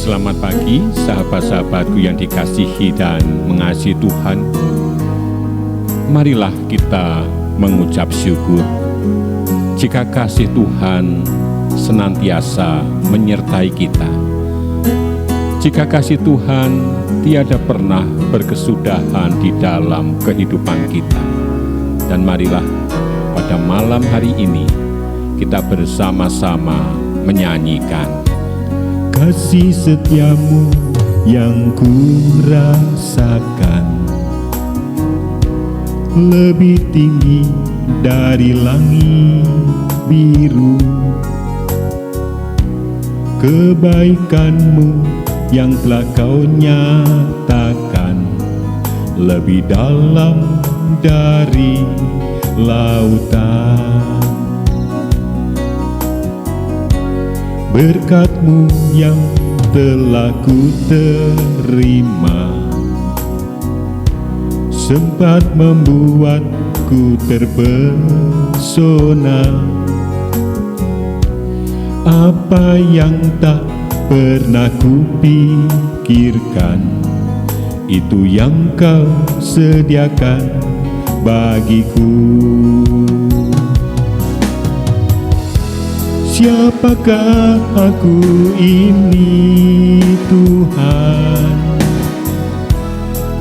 Selamat pagi, sahabat-sahabatku yang dikasihi dan mengasihi Tuhan. Marilah kita mengucap syukur jika kasih Tuhan senantiasa menyertai kita. Jika kasih Tuhan tiada pernah berkesudahan di dalam kehidupan kita. Dan marilah pada malam hari ini kita bersama-sama menyanyikan kasih setiamu yang ku rasakan, lebih tinggi dari langit biru. Kebaikanmu yang telah kau nyatakan, lebih dalam dari lautan. Berkat-Mu yang telah ku terima, sempat membuatku terpesona. Apa yang tak pernah ku pikirkan, itu yang kau sediakan bagiku. Siapakah aku ini Tuhan,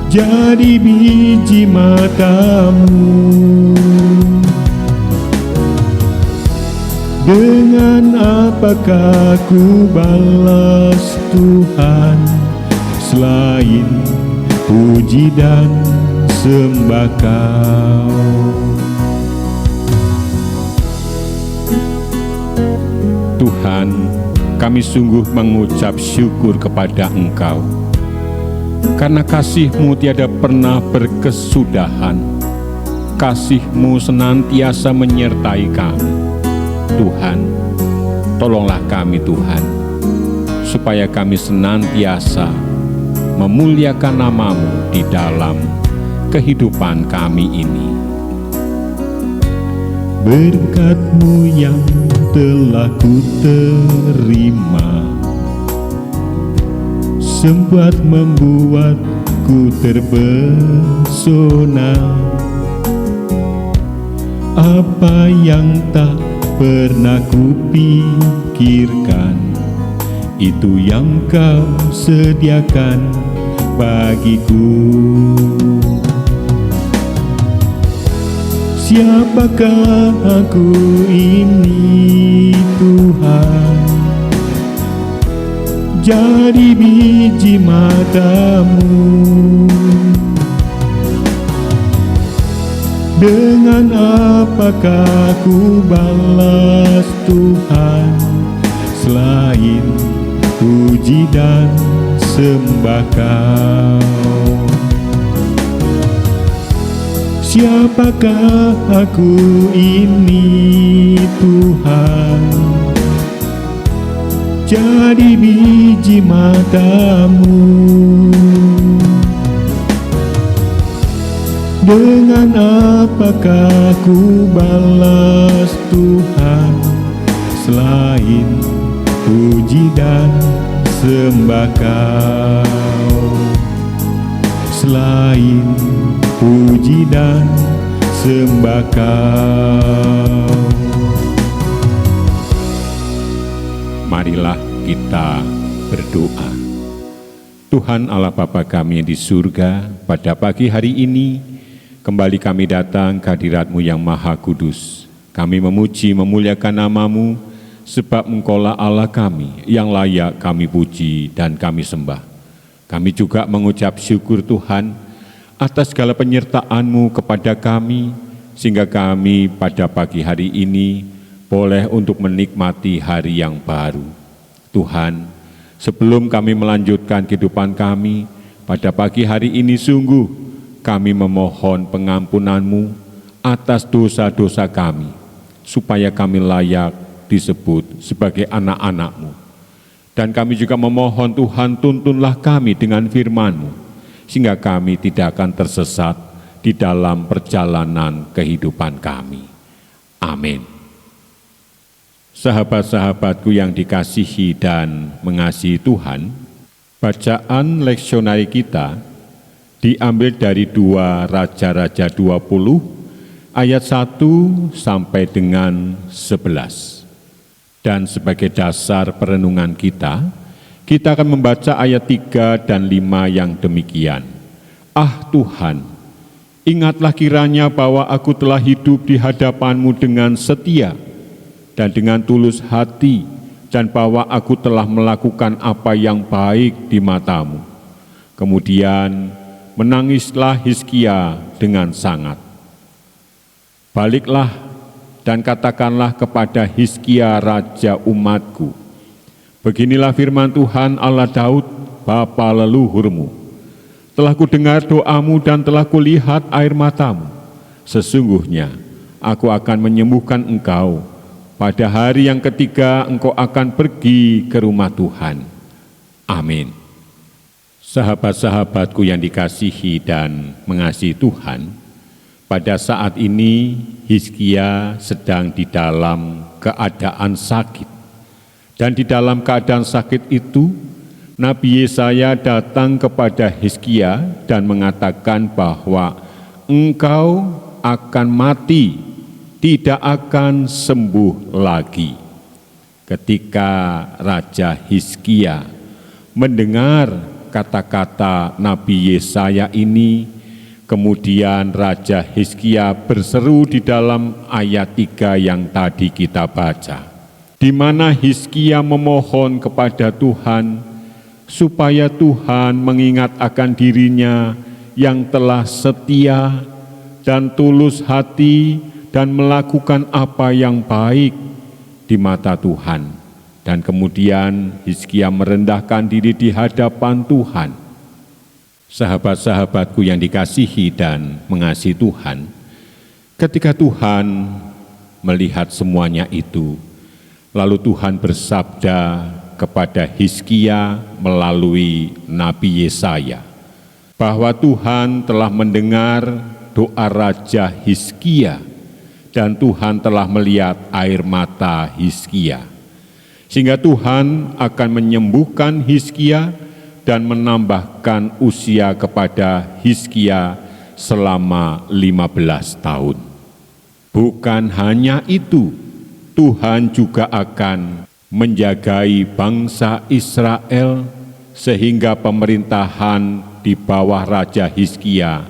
jadi biji mata-Mu. Dengan apakah ku balas Tuhan, selain puji dan sembah Kau. Tuhan, kami sungguh mengucap syukur kepada Engkau, karena kasih-Mu tiada pernah berkesudahan. Kasih-Mu senantiasa menyertai kami. Tuhan, tolonglah kami Tuhan, supaya kami senantiasa memuliakan nama-Mu di dalam kehidupan kami ini. Berkat-Mu yang telah ku terima, sempat membuatku terpesona. Apa yang tak pernah ku pikirkan, itu yang Kau sediakan bagiku. Siapakah aku ini Tuhan, jadi biji mata-Mu. Dengan apakah ku balas Tuhan, selain puji dan sembah Kau. Siapakah aku ini Tuhan, jadi biji mata-Mu. Dengan apakah ku balas Tuhan, selain puji dan sembah Kau. Selain puji dan sembah Kau. Marilah kita berdoa. Tuhan Allah Bapa kami yang di surga, pada pagi hari ini kembali kami datang ke hadirat-Mu yang Maha Kudus. Kami memuji memuliakan nama-Mu, sebab Engkaulah Allah kami yang layak kami puji dan kami sembah. Kami juga mengucap syukur Tuhan atas segala penyertaan-Mu kepada kami, sehingga kami pada pagi hari ini boleh untuk menikmati hari yang baru. Tuhan, sebelum kami melanjutkan kehidupan kami, pada pagi hari ini sungguh kami memohon pengampunan-Mu atas dosa-dosa kami, supaya kami layak disebut sebagai anak-anak-Mu. Dan kami juga memohon Tuhan, tuntunlah kami dengan firman-Mu, sehingga kami tidak akan tersesat di dalam perjalanan kehidupan kami. Amin. Sahabat-sahabatku yang dikasihi dan mengasihi Tuhan, Bacaan leksionari kita diambil dari 2 Raja-Raja 20 ayat 1 sampai dengan 11. Dan sebagai dasar perenungan kita akan membaca ayat 3 dan 5 yang demikian. Ah Tuhan, ingatlah kiranya bahwa aku telah hidup di hadapan-Mu dengan setia dan dengan tulus hati, dan bahwa aku telah melakukan apa yang baik di mata-Mu. Kemudian menangislah Hizkia dengan sangat. Baliklah dan katakanlah kepada Hizkia raja umat-Ku, beginilah firman Tuhan Allah Daud, bapa leluhur-Mu. Telah kudengar doa-Mu dan telah kulihat air mata-Mu. Sesungguhnya aku akan menyembuhkan engkau. Pada hari yang ketiga engkau akan pergi ke rumah Tuhan. Amin. Sahabat-sahabatku yang dikasihi dan mengasihi Tuhan, pada saat ini Hizkia sedang di dalam keadaan sakit. Dan di dalam keadaan sakit itu, Nabi Yesaya datang kepada Hizkia dan mengatakan bahwa engkau akan mati, tidak akan sembuh lagi. Ketika Raja Hizkia mendengar kata-kata Nabi Yesaya ini, kemudian Raja Hizkia berseru di dalam ayat 3 yang tadi kita baca, di mana Hizkia memohon kepada Tuhan supaya Tuhan mengingat akan dirinya yang telah setia dan tulus hati dan melakukan apa yang baik di mata Tuhan. Dan kemudian Hizkia merendahkan diri di hadapan Tuhan. Sahabat-sahabatku yang dikasihi dan mengasihi Tuhan, ketika Tuhan melihat semuanya itu, lalu Tuhan bersabda kepada Hizkia melalui Nabi Yesaya, bahwa Tuhan telah mendengar doa Raja Hizkia, dan Tuhan telah melihat air mata Hizkia, sehingga Tuhan akan menyembuhkan Hizkia dan menambahkan usia kepada Hizkia selama 15 tahun. Bukan hanya itu, Tuhan juga akan menjagai bangsa Israel sehingga pemerintahan di bawah Raja Hizkia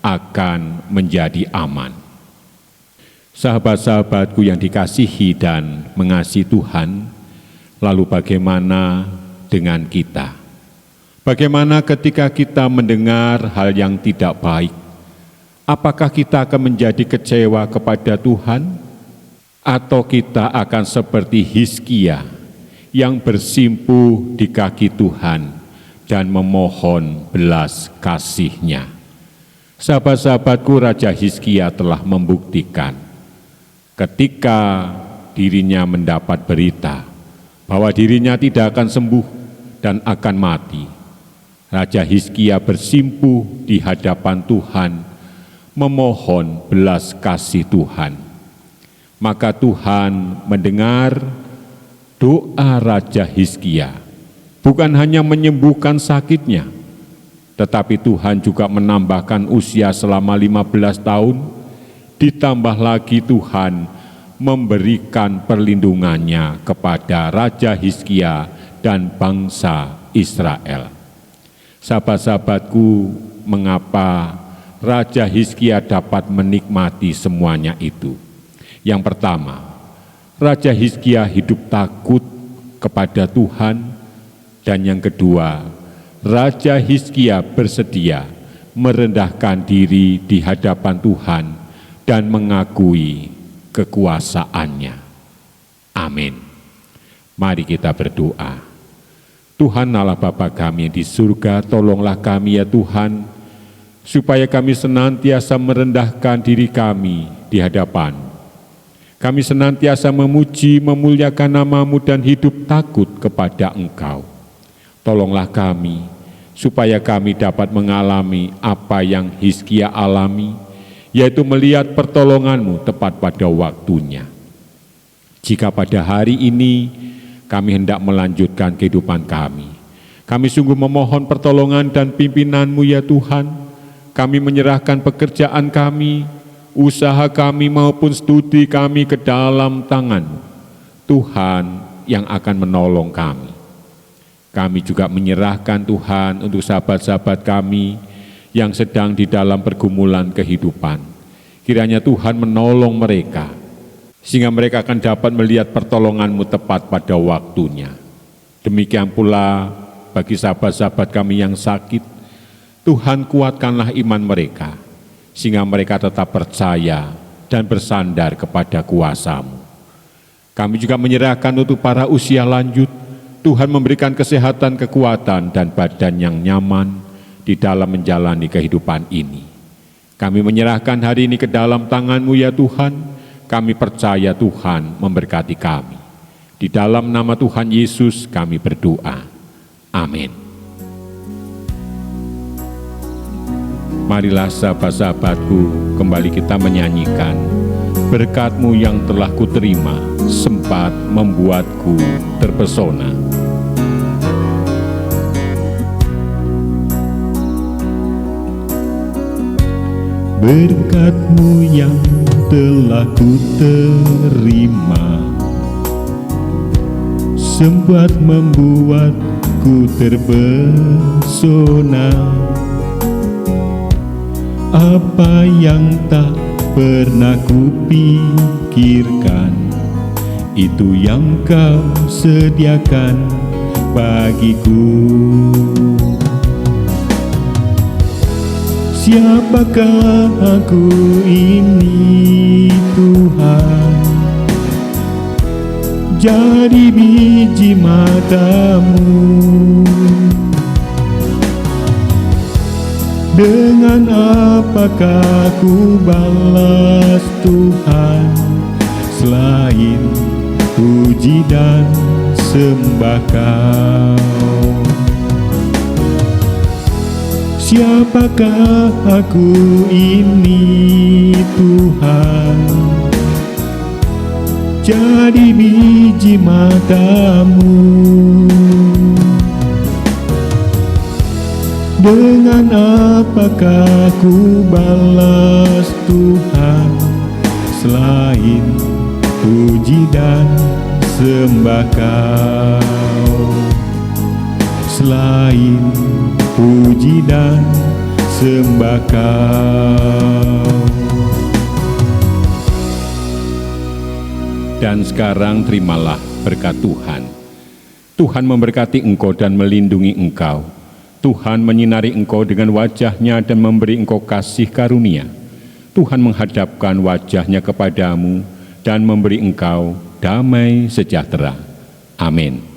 akan menjadi aman. Sahabat-sahabatku yang dikasihi dan mengasihi Tuhan, lalu bagaimana dengan kita? Bagaimana ketika kita mendengar hal yang tidak baik? Apakah kita akan menjadi kecewa kepada Tuhan? Atau kita akan seperti Hizkia yang bersimpuh di kaki Tuhan dan memohon belas kasih-Nya? Sahabat-sahabatku, Raja Hizkia telah membuktikan ketika dirinya mendapat berita bahwa dirinya tidak akan sembuh dan akan mati, Raja Hizkia bersimpuh di hadapan Tuhan, memohon belas kasih Tuhan. Maka Tuhan mendengar doa Raja Hizkia, bukan hanya menyembuhkan sakitnya, tetapi Tuhan juga menambahkan usia selama 15 tahun, ditambah lagi Tuhan memberikan perlindungannya kepada Raja Hizkia dan bangsa Israel. Sahabat-sahabatku, mengapa Raja Hizkia dapat menikmati semuanya itu? Yang pertama, Raja Hizkia hidup takut kepada Tuhan, dan yang kedua, Raja Hizkia bersedia merendahkan diri di hadapan Tuhan dan mengakui kekuasaannya. Amin. Mari kita berdoa. Tuhan Allah Bapa kami yang di surga, tolonglah kami ya Tuhan, supaya kami senantiasa merendahkan diri kami di hadapan. Kami senantiasa memuji, memuliakan nama-Mu dan hidup takut kepada Engkau. Tolonglah kami, supaya kami dapat mengalami apa yang Hizkia alami, yaitu melihat pertolongan-Mu tepat pada waktunya. Jika pada hari ini kami hendak melanjutkan kehidupan kami, Kami sungguh memohon pertolongan dan pimpinan-Mu ya Tuhan. Kami menyerahkan pekerjaan kami, usaha kami maupun studi kami ke dalam tangan-Mu. Tuhan yang akan menolong kami. Kami juga menyerahkan Tuhan untuk sahabat-sahabat kami yang sedang di dalam pergumulan kehidupan. Kiranya Tuhan menolong mereka, sehingga mereka akan dapat melihat pertolongan-Mu tepat pada waktunya. Demikian pula bagi sahabat-sahabat kami yang sakit, Tuhan kuatkanlah iman mereka, sehingga mereka tetap percaya dan bersandar kepada kuasa-Mu. Kami juga menyerahkan untuk para usia lanjut, Tuhan memberikan kesehatan, kekuatan, dan badan yang nyaman di dalam menjalani kehidupan ini. Kami menyerahkan hari ini ke dalam tangan-Mu ya Tuhan. Kami percaya Tuhan memberkati kami. Di dalam nama Tuhan Yesus kami berdoa. Amin. Marilah sahabat-sahabatku, kembali kita menyanyikan berkat-Mu yang telah kuterima, sempat membuatku terpesona. Berkat-Mu yang telah kuterima, sempat membuatku terpesona. Apa yang tak pernah kupikirkan, itu yang Kau sediakan bagiku. Siapakah aku ini Tuhan? Jadi biji mata-Mu. Dengan apakah ku balas Tuhan, selain puji dan sembah Kau? Siapakah aku ini Tuhan? Jadi biji mata-Mu. Dengan apakah ku balas Tuhan, selain puji dan sembah Kau? Selain puji dan sembah Kau. Dan sekarang terimalah berkat Tuhan. Tuhan memberkati engkau dan melindungi engkau. Tuhan menyinari engkau dengan wajah-Nya dan memberi engkau kasih karunia. Tuhan menghadapkan wajah-Nya kepadamu dan memberi engkau damai sejahtera. Amin.